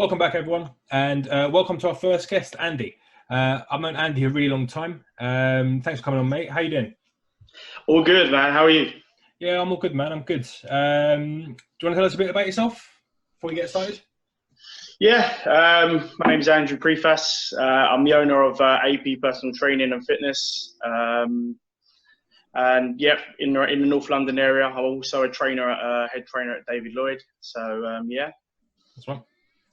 Welcome back, everyone, and welcome to our first guest, Andy. I've known Andy a really long time. Thanks for coming on, mate. How you doing? All good, man. How are you? Yeah, I'm all good, man. I'm good. Do you want to tell us a bit about yourself before we get started? Yeah, my name is Andrew Prefas. I'm the owner of AP Personal Training and Fitness. And yeah, in the North London area, I'm also a head trainer at David Lloyd. So yeah, that's right.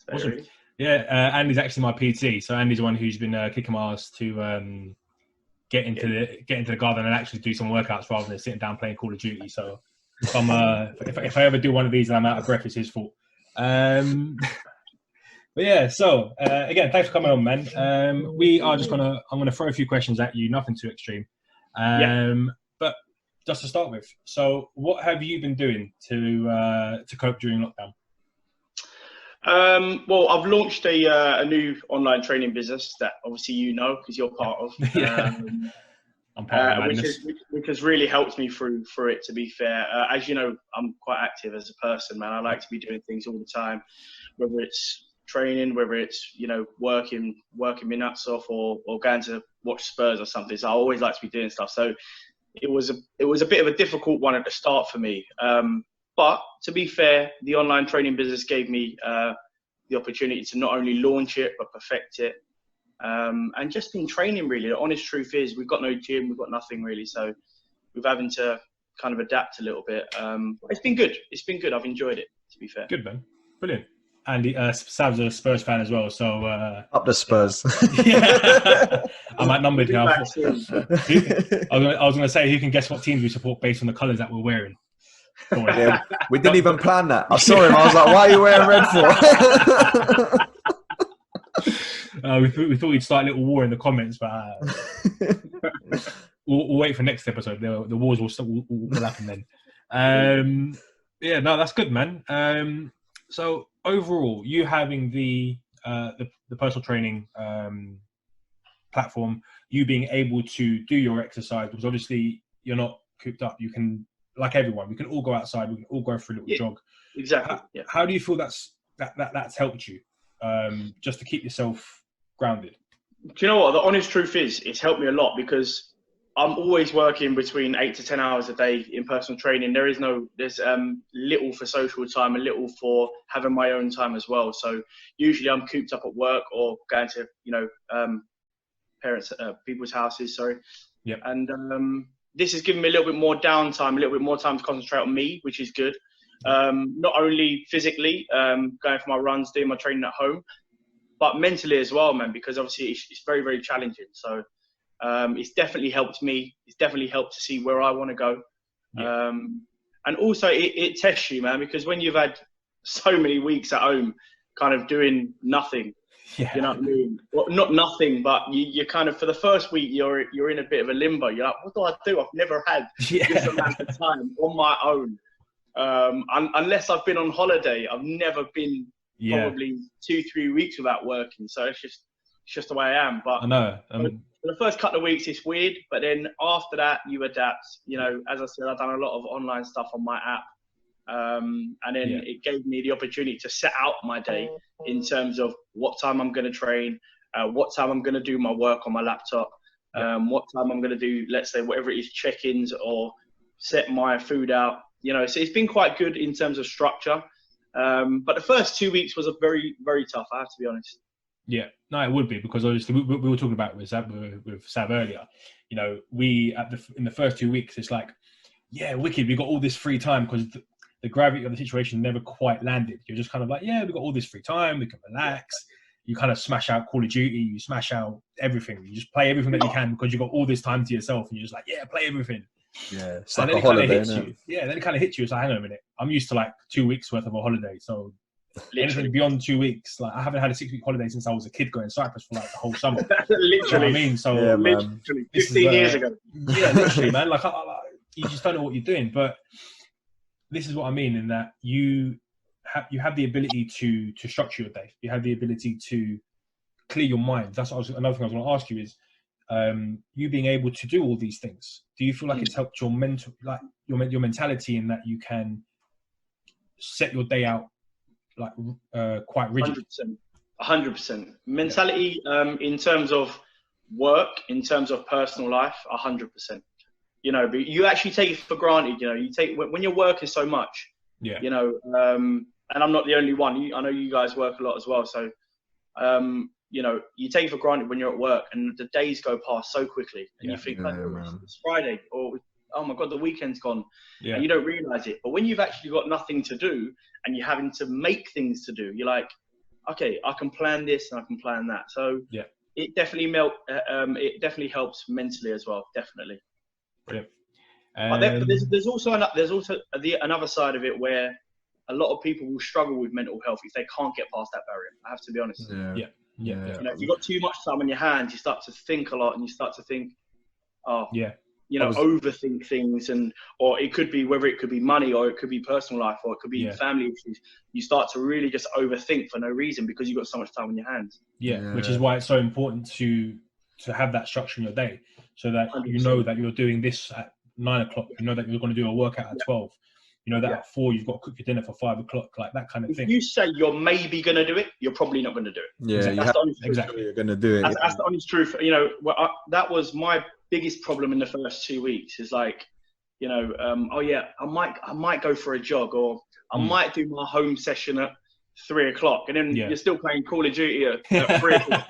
So, Awesome. really. Yeah, Andy's actually my PT. So Andy's the one who's been kicking my ass to get into the garden and actually do some workouts rather than sitting down playing Call of Duty. So if I ever do one of these and I'm out of breath, it's his fault. But yeah, so again, thanks for coming on, man. I'm gonna throw a few questions at you, nothing too extreme. But just to start with, so what have you been doing to cope during lockdown? Well, I've launched a new online training business that obviously you know because you're part of. I'm part of which has really helped me through it. To be fair, as you know, I'm quite active as a person, man. I like to be doing things all the time, whether it's training, whether it's working my nuts off, or going to watch Spurs or something. So I always like to be doing stuff. So it was a bit of a difficult one at the start for me. But to be fair, the online training business gave me the opportunity to not only launch it but perfect it. And just in training, really, the honest truth is we've got no gym, we've got nothing really. So we're having to kind of adapt a little bit. But it's been good. It's been good. I've enjoyed it, to be fair. Good, man. Brilliant. Andy, Sav's a Spurs fan as well, so up the Spurs. Yeah. I'm outnumbered here. I was going to say, who can guess what teams we support based on the colours that we're wearing? Yeah, we didn't even plan that. I saw him. I was like, "Why are you wearing red for?" We thought we'd start a little war in the comments, but we'll wait for next episode. The wars will happen then. Yeah, no, that's good, man. So overall, you having the personal training platform, you being able to do your exercise, because obviously you're not cooped up. You can, like everyone, we can all go outside. We can all go for a little jog. Exactly. How do you feel that's helped you, just to keep yourself grounded? Do you know what? The honest truth is, it's helped me a lot because I'm always working between 8 to 10 hours a day in personal training. There's little for social time and little for having my own time as well. So usually I'm cooped up at work or going to, people's houses. Sorry. Yeah. And this has given me a little bit more downtime, a little bit more time to concentrate on me, which is good. Not only physically, going for my runs, doing my training at home, but mentally as well, man, because obviously it's very, very challenging. So it's definitely helped me. It's definitely helped to see where I want to go. Yeah. And also it tests you, man, because when you've had so many weeks at home kind of doing nothing, you know what I mean? Well, not nothing, but you kind of, for the first week, you're in a bit of a limbo. You're like, what do I do? I've never had this amount of time on my own. Unless I've been on holiday, I've never been probably 2-3 weeks without working. So it's just the way I am. But I know. For the first couple of weeks, it's weird. But then after that, you adapt. As I said, I've done a lot of online stuff on my app. And then it gave me the opportunity to set out my day in terms of what time I'm going to train, what time I'm going to do my work on my laptop, what time I'm going to do, let's say, whatever it is, check-ins or set my food out. So it's been quite good in terms of structure. But the first 2 weeks was a very, very tough, I have to be honest. Yeah, no, it would be, because obviously we were talking about with Sav earlier. In the first 2 weeks, it's like, yeah, wicked. We got all this free time because the gravity of the situation never quite landed. You're just kind of like, yeah, we got all this free time. We can relax. You kind of smash out Call of Duty. You smash out everything. You just play everything that you can because you got all this time to yourself, and you're just like, yeah, play everything. Yeah, it's like a holiday, isn't it? Yeah, then it kind of hits you. It's like, hang on a minute. I'm used to like 2 weeks worth of a holiday, so. Literally. Anything beyond 2 weeks, like I haven't had a 6-week holiday since I was a kid going to Cyprus for like the whole summer. Literally, you know what I mean, so yeah, literally 15 years ago. Yeah, literally, man. Like you just don't know what you're doing. But this is what I mean, in that you have the ability to structure your day. You have the ability to clear your mind. That's what another thing I was going to ask you is, you being able to do all these things. Do you feel like it's helped your mental, like your mentality, in that you can set your day out like quite rigid? 100%. Mentality in terms of work, in terms of personal life, 100%. You know, but you actually take it for granted. You know, you take when you're working so much. Yeah. You know, and I'm not the only one. I know you guys work a lot as well. So, you know, you take it for granted when you're at work, and the days go past so quickly, and you think, it's Friday, or oh my God, the weekend's gone, and you don't realize it. But when you've actually got nothing to do, and you're having to make things to do, you're like, okay, I can plan this and I can plan that. So it definitely helps mentally as well. Definitely. Brilliant. But there's also another side of it where a lot of people will struggle with mental health if they can't get past that barrier. I have to be honest. Yeah. You know, if you've got too much time on your hands, you start to think a lot, and you start to think, you know, overthink things, or it could be whether it could be money, or it could be personal life, or it could be family issues. You start to really just overthink for no reason because you've got so much time on your hands. Yeah, which is why it's so important to have that structure in your day, so that 100%. You know that you're doing this at 9 o'clock. You know that you're going to do a workout at 12. You know that at 4 you've got to cook your dinner for 5 o'clock, like that kind of thing. If you say you're maybe going to do it, you're probably not going to do it. Yeah, exactly. You're going to do it. That's the honest truth. You know, that was my biggest problem in the first 2 weeks. Is like, you know, I might go for a jog, or I might do my home session at 3 o'clock, and then you're still playing Call of Duty at 3 o'clock.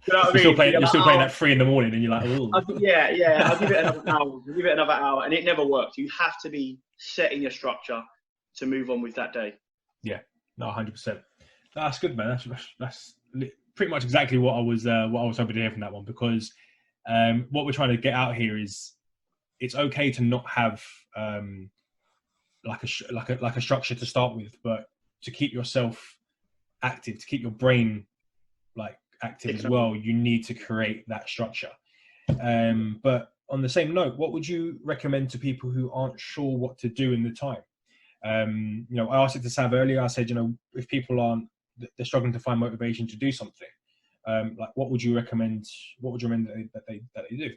You know what I mean? You're still playing at 3 in the morning, and you're like, oh. I'll give it another hour, and it never works. You have to be setting your structure to move on with that day. Yeah, no, 100%. That's good, man. That's pretty much exactly what I was hoping to hear from that one, because what we're trying to get out here is it's okay to not have like a structure to start with, but to keep yourself active, to keep your brain like active as well, you need to create that structure. But on the same note, what would you recommend to people who aren't sure what to do in the time? You know, I asked it to Sav earlier. I said, you know, if people they're struggling to find motivation to do something, like what would you recommend? What would you recommend that they do?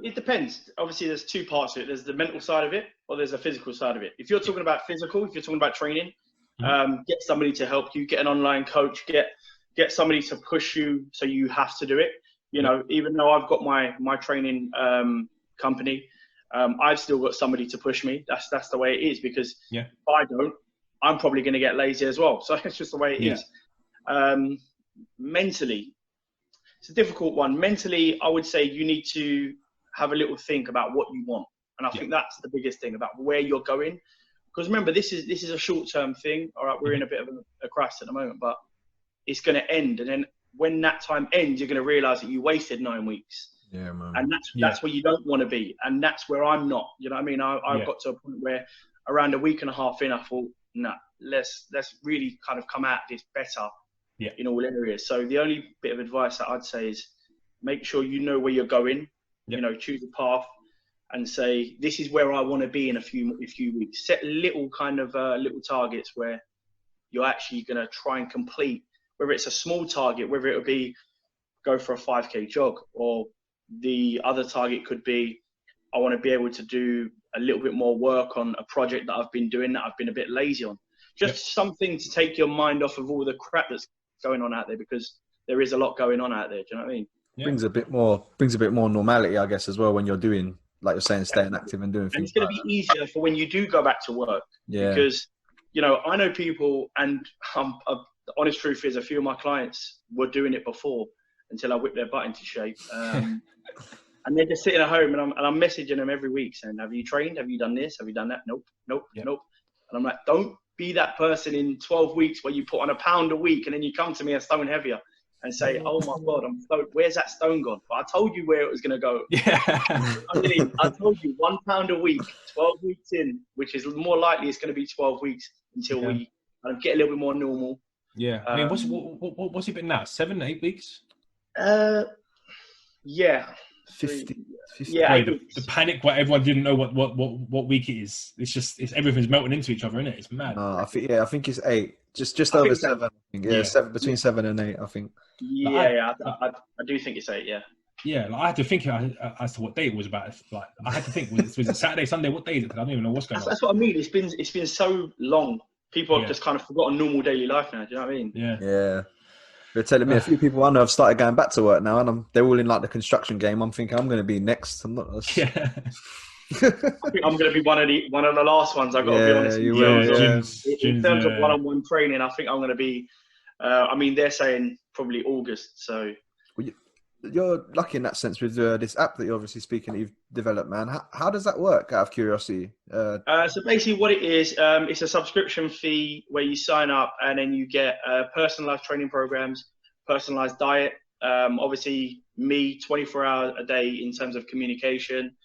It depends. Obviously, there's two parts to it. There's the mental side of it, or there's the physical side of it. If you're talking about physical, if you're talking about training, get somebody to help you. Get an online coach. Get somebody to push you, so you have to do it. You know, even though I've got my training company, I've still got somebody to push me. That's the way it is, because if I don't, I'm probably going to get lazy as well. So it's just the way it is. Mentally, it's a difficult one. Mentally, I would say you need to have a little think about what you want. And I think that's the biggest thing, about where you're going. Because remember, this is a short-term thing. All right, we're in a bit of a crisis at the moment, but it's going to end. And then when that time ends, you're going to realize that you wasted 9 weeks. Yeah, man. And that's where you don't want to be. And that's where I'm not. You know what I mean? I've got to a point where around a week and a half in, I thought, let's really kind of come at this better in all areas. So the only bit of advice that I'd say is make sure you know where you're going. You know, choose a path and say, this is where I want to be in a few weeks. Set little kind of little targets where you're actually going to try and complete, whether it's a small target, whether it'll be go for a 5K jog, or the other target could be, I want to be able to do a little bit more work on a project that I've been doing that I've been a bit lazy on. Just something to take your mind off of all the crap that's going on out there, because there is a lot going on out there. Do you know what I mean? Brings a bit more normality, I guess, as well, when you're doing, like you're saying, staying active and doing things. And it's going to be easier for when you do go back to work. Because, you know, I know people, and the honest truth is, a few of my clients were doing it before until I whipped their butt into shape. And they're just sitting at home, and I'm messaging them every week saying, have you trained? Have you done this? Have you done that? Nope. And I'm like, don't be that person in 12 weeks where you put on a pound a week and then you come to me a stone heavier and say, oh my God, where's that stone gone? But I told you where it was going to go. I told you 1 pound a week, 12 weeks in, which is more likely it's going to be 12 weeks until we kind of get a little bit more normal. Yeah. I mean, what's it been now? 7, 8 weeks? Yeah. 50. Yeah. The panic where everyone didn't know what week it is. It's everything's melting into each other, isn't it? It's mad. I think it's 8. Just over 7. I think. Yeah, 7, between 7 and 8, I think. I do think it's 8. Yeah. Yeah, like I had to think as to what day it was about. Like I had to think, was it Saturday, Sunday? What day is it? I don't even know what's going on. That's what I mean. It's been so long People have just kind of forgotten normal daily life now. Do you know what I mean? Yeah. Yeah. They're telling me a few people I know have started going back to work now, and they're all in like the construction game. I'm thinking I'm going to be next. I'm not. Yeah. I think I'm going to be one of the last ones. I've got to be honest. You will. In terms of one-on-one training, I think I'm going to be. I mean, they're saying probably August. So you're lucky in that sense with this app that you're obviously speaking that you've developed, man. How does that work? Out of curiosity. So basically, what it is, it's a subscription fee where you sign up and then you get personalized training programs, personalized diet. Obviously, me 24 hours a day in terms of communication,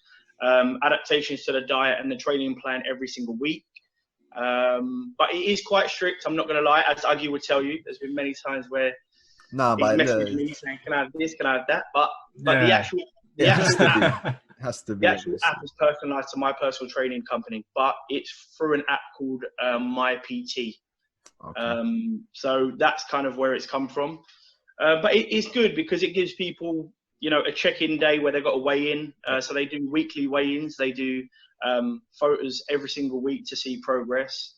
adaptations to the diet and the training plan every single week. But it is quite strict. I'm not going to lie, as Aggie would tell you. There's been many times where he's messaged me saying, "Can I have this? Can I have that?" But the actual app is personalized to my personal training company, but it's through an app called My PT. Okay. So that's kind of where it's come from. But it's good because it gives people, a check-in day where they've got to weigh in. So they do weekly weigh-ins. They do photos every single week to see progress.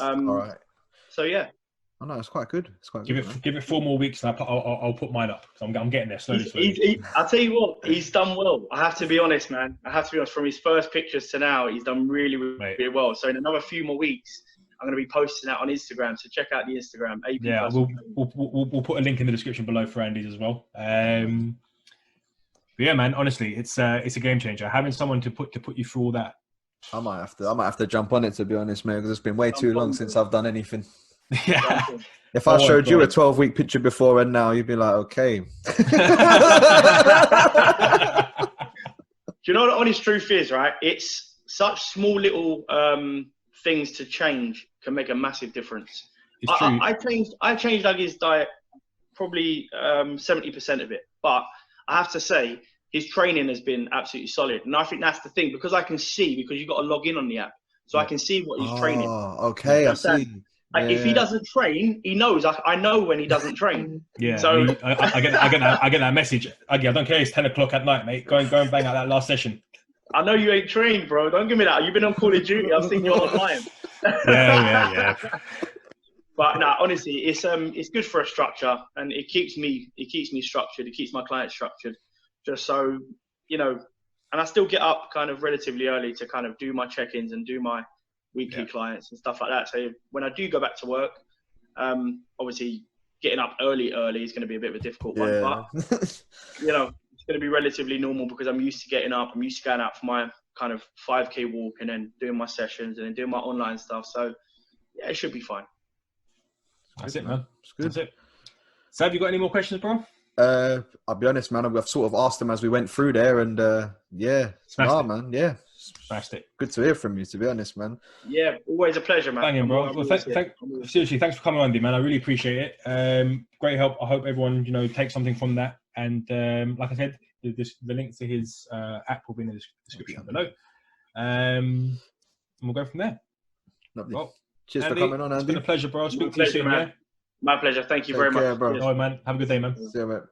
All right. So yeah. Oh no, it's quite good. It's quite give good. Give it 4 more weeks, and I'll put mine up. So I'm getting there slowly. I'll tell you what, he's done well. I have to be honest, man. From his first pictures to now, he's done really, really well. So in another few more weeks, I'm going to be posting that on Instagram. So check out the Instagram. AP yeah, we'll put a link in the description below for Andy's as well. But yeah, man. Honestly, it's a game changer. Having someone to put you through all that. I might have to jump on it, to be honest, man, because it's been way too long since I've done anything. Yeah. If I showed you a 12-week picture before and now, you'd be like, okay. Do you know what the honest truth is, right? It's such small little things to change can make a massive difference. I changed Dougie's diet probably 70% of it, but I have to say his training has been absolutely solid, and I think that's the thing, because you've got to log in on the app, so I can see what he's training. Oh, okay, I see. Like, if he doesn't train, he knows. I know when he doesn't train. Yeah. So I get that message. I don't care. It's 10 o'clock at night, mate. Go and bang out that last session. I know you ain't trained, bro. Don't give me that. You've been on Call of Duty. I've seen you online. Yeah. But no, honestly, it's good for a structure, and it keeps me structured. It keeps my clients structured, just so and I still get up kind of relatively early to kind of do my check-ins and do my weekly clients and stuff like that. So when I do go back to work, obviously getting up early is going to be a bit of a difficult one, but it's going to be relatively normal because I'm used to getting up. I'm used to going out for my kind of 5K walk and then doing my sessions and then doing my online stuff. So yeah, it should be fine. That's it, man. That's it. So have you got any more questions, bro? I'll be honest, man. I've sort of asked them as we went through there, and man, yeah. Smashed it. Good to hear from you, to be honest, man. Yeah, always a pleasure, man. Banging, bro. Well, seriously, thanks for coming on, man. I really appreciate it. Great help. I hope everyone, takes something from that. And like I said, the link to his app will be in the description below. And we'll go from there. Lovely. Well, cheers Andy, for coming on, Andy. It's been a pleasure, bro. I'll speak to you soon, man. Yeah? My pleasure. Thank you very much. Care, bro. All right, man. Have a good day, man. See you, mate.